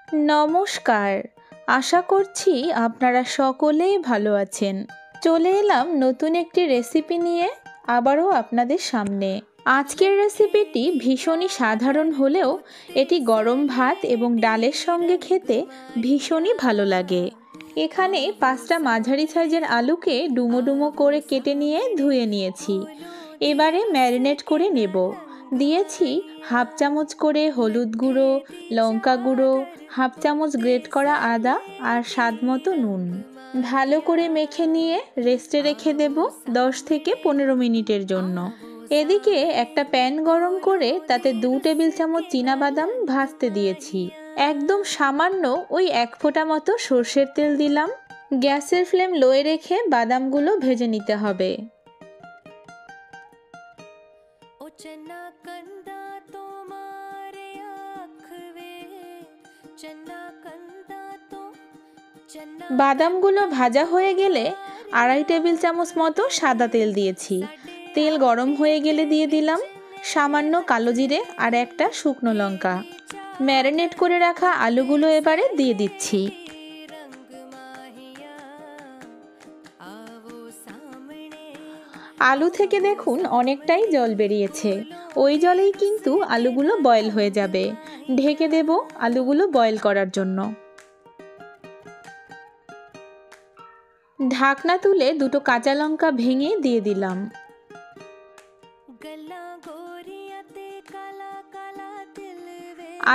নমস্কার, আশা করছি আপনারা সকলেই ভালো আছেন। চলে এলাম নতুন একটি রেসিপি নিয়ে আবারও আপনাদের সামনে। আজকের রেসিপিটি ভীষণই সাধারণ হলেও এটি গরম ভাত এবং ডালের সঙ্গে খেতে ভীষণই ভালো লাগে। এখানে 5টা মাঝারি সাইজের আলুকে ডুমো ডুমো করে কেটে নিয়ে ধুয়ে নিয়েছি। এবারে ম্যারিনেট করে নেব। দিয়েছি হাফ চামচ করে হলুদ গুঁড়ো, লঙ্কা গুঁড়ো, হাফ চামচ গ্রেট করা আদা আর স্বাদ মতো নুন। ভালো করে মেখে নিয়ে রেস্টে রেখে দেব 10 থেকে 15 মিনিটের জন্য। এদিকে একটা প্যান গরম করে তাতে 2 টেবিল চামচ চীনাবাদাম ভাজতে দিয়েছি। একদম সামান্য ওই 1 ফোঁটা মতো সর্ষের তেল দিলাম। গ্যাসের ফ্লেম লোয়ে রেখে বাদামগুলো ভেজে নিতে হবে। বাদামগুলো ভাজা হয়ে গেলে 2.5 টেবিল চামচ মতো সাদা তেল দিয়েছি। তেল গরম হয়ে গেলে দিয়ে দিলাম সামান্য কালো জিরে আর একটা শুকনো লঙ্কা। ম্যারিনেট করে রাখা আলুগুলো এবারে দিয়ে দিচ্ছি। আলু থেকে দেখুন অনেকটাই জল বেরিয়েছে। ওই জলেই কিন্তু আলুগুলো বয়েল হয়ে যাবে। ঢেকে দেব আলুগুলো বয়েল করার জন্য। ঢাকনা তুলে 2টো কাঁচা লঙ্কা ভেঙে দিয়ে দিলাম।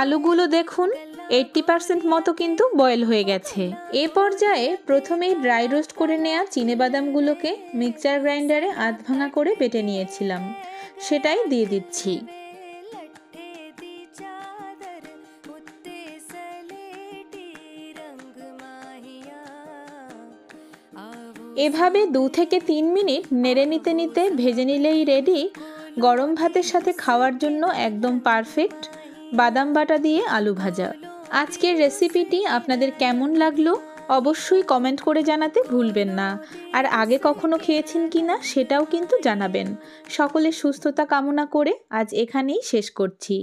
আলুগুলো দেখুন 80% মতো কিন্তু বয়েল হয়ে গেছে। এ পর্যায়ে প্রথমেই ড্রাই রোস্ট করে নেওয়া চিনেবাদামগুলোকে মিক্সচার গ্রাইন্ডারে আধ ভাঙা করে বেটে নিয়েছিলাম, সেটাই দিয়ে দিচ্ছি। এভাবে 2 থেকে 3 মিনিট নেড়ে নিতে নিতে ভেজে নিলেই রেডি গরম ভাতের সাথে খাওয়ার জন্য একদম পারফেক্ট বাদাম বাটা দিয়ে আলু ভাজা। আজকের রেসিপিটি আপনাদের কেমন লাগলো অবশ্যই কমেন্ট করে জানাতে ভুলবেন না। আর আগে কখনো খেয়েছেন কিনা সেটাও কিন্তু জানাবেন। সকলের সুস্থতা কামনা করে আজ এখানেই শেষ করছি।